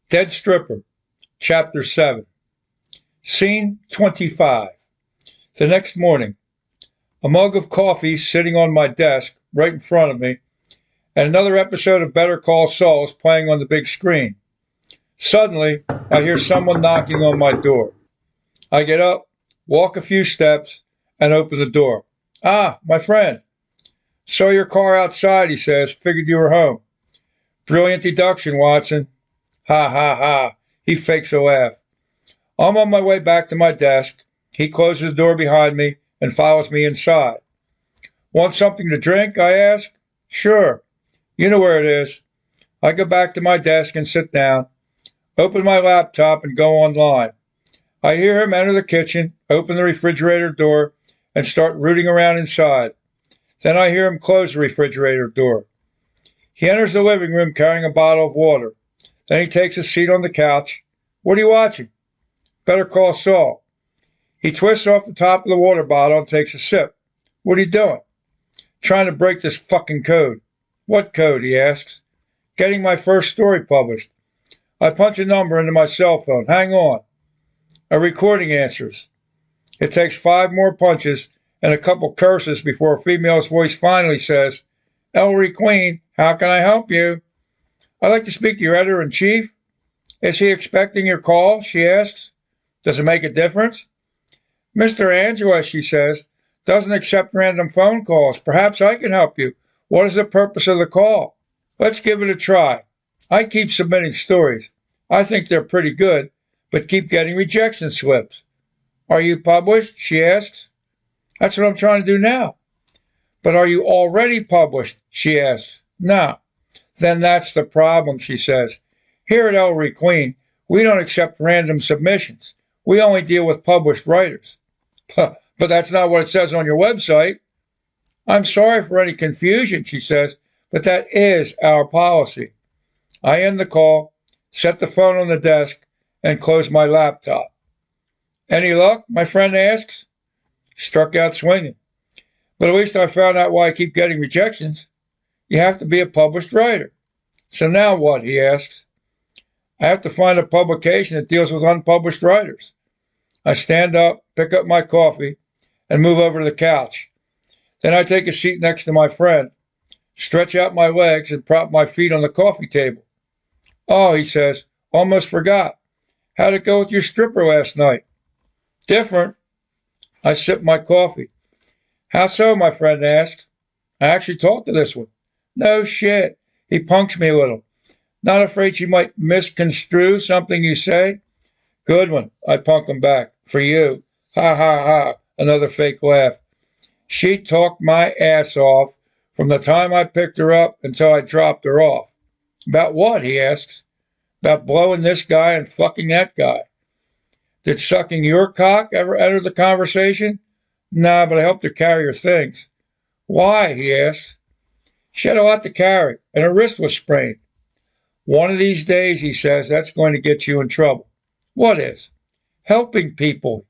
Dead Stripper, Chapter 7. Scene 25. The next morning, a mug of coffee sitting on my desk right in front of me, and another episode of Better Call Saul is playing on the big screen. Suddenly, I hear someone knocking on my door. I get up, walk a few steps, and open the door. Ah, my friend. Saw your car outside, he says. Figured you were home. Brilliant deduction, Watson. Ha ha ha. He fakes a laugh. I'm on my way back to my desk. He closes the door behind me and follows me inside. Want something to drink? I ask. Sure. You know where it is. I go back to my desk and sit down, open my laptop and go online. I hear him enter the kitchen, open the refrigerator door, and start rooting around inside. Then I hear him close the refrigerator door. He enters the living room carrying a bottle of water. Then he takes a seat on the couch. What are you watching? Better Call Saul. He twists off the top of the water bottle and takes a sip. What are you doing? Trying to break this fucking code. What code? He asks. Getting my first story published. I punch a number into my cell phone. Hang on. A recording answers. It takes 5 more punches and a couple curses before a female's voice finally says, Ellery Queen, how can I help you? I'd like to speak to your editor-in-chief. Is he expecting your call? She asks. Does it make a difference? Mr. Angela, she says, doesn't accept random phone calls. Perhaps I can help you. What is the purpose of the call? Let's give it a try. I keep submitting stories. I think they're pretty good, but keep getting rejection slips. Are you published? She asks. That's what I'm trying to do now. But are you already published? She asks. No. Then that's the problem, she says. Here at Ellery Queen, we don't accept random submissions. We only deal with published writers. But that's not what it says on your website. I'm sorry for any confusion, she says, but that is our policy. I end the call, set the phone on the desk, and close my laptop. Any luck? My friend asks. Struck out swinging. But at least I found out why I keep getting rejections. You have to be a published writer. So now what? He asks. I have to find a publication that deals with unpublished writers. I stand up, pick up my coffee, and move over to the couch. Then I take a seat next to my friend, stretch out my legs, and prop my feet on the coffee table. Oh, he says, almost forgot. How'd it go with your stripper last night? Different. I sip my coffee. How so, my friend asks. I actually talked to this one. No shit. He punks me a little. Not afraid she might misconstrue something you say? Good one. I punk him back. For you. Ha ha ha. Another fake laugh. She talked my ass off from the time I picked her up until I dropped her off. About what? He asks. About blowing this guy and fucking that guy. Did sucking your cock ever enter the conversation? Nah, but I helped her carry her things. Why? He asks. She had a lot to carry, and her wrist was sprained. One of these days, he says, that's going to get you in trouble. What is? Helping people.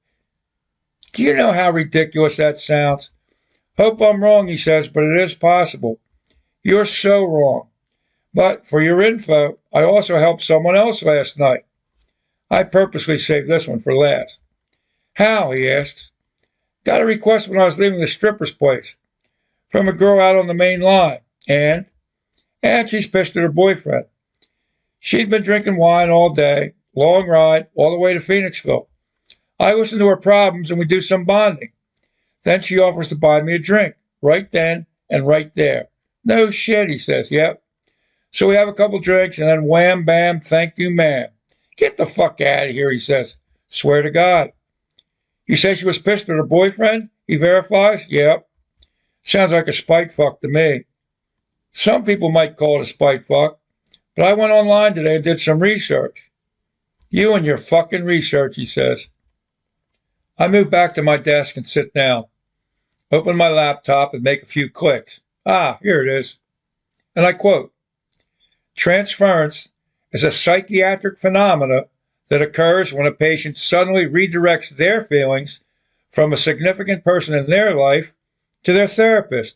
Do you know how ridiculous that sounds? Hope I'm wrong, he says, but it is possible. You're so wrong. But for your info, I also helped someone else last night. I purposely saved this one for last. How? He asks. Got a request when I was leaving the stripper's place from a girl out on the main line. And she's pissed at her boyfriend. She'd been drinking wine all day, long ride, all the way to Phoenixville. I listen to her problems and we do some bonding. Then she offers to buy me a drink, right then and right there. No shit, he says, yep. So we have a couple drinks and then wham, bam, thank you, ma'am. Get the fuck out of here, he says. Swear to God. You say she was pissed at her boyfriend? He verifies? Yep. Sounds like a spite fuck to me. Some people might call it a spite fuck, but I went online today and did some research. You and your fucking research, he says. I move back to my desk and sit down, open my laptop and make a few clicks. Ah, here it is. And I quote, transference is a psychiatric phenomena that occurs when a patient suddenly redirects their feelings from a significant person in their life to their therapist.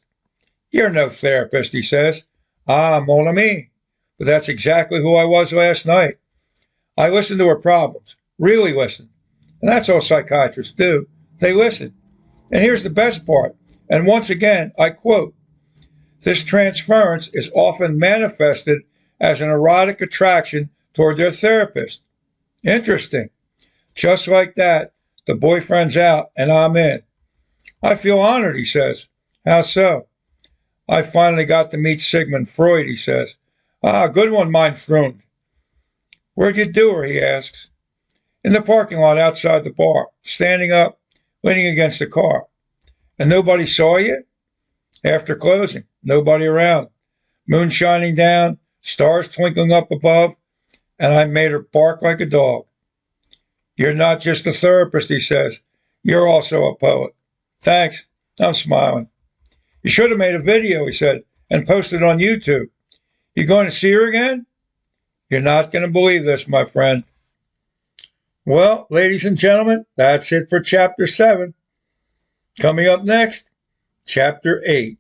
You're no therapist, he says. Ah, mon ami. But that's exactly who I was last night. I listened to her problems, really listened. And that's all psychiatrists do. They listen. And here's the best part. And once again, I quote, this transference is often manifested as an erotic attraction toward their therapist. Interesting. Just like that, the boyfriend's out and I'm in. I feel honored, he says. How so? I finally got to meet Sigmund Freud, he says. Ah, good one, mein Freund. Where'd you do her, he asks. In the parking lot outside the bar, standing up, leaning against the car. And nobody saw you? After closing, nobody around. Moon shining down, stars twinkling up above, and I made her bark like a dog. You're not just a therapist, he says. You're also a poet. Thanks. I'm smiling. You should have made a video, he said, and posted it on YouTube. You going to see her again? You're not going to believe this, my friend. Well, ladies and gentlemen, that's it for Chapter 7. Coming up next, Chapter 8.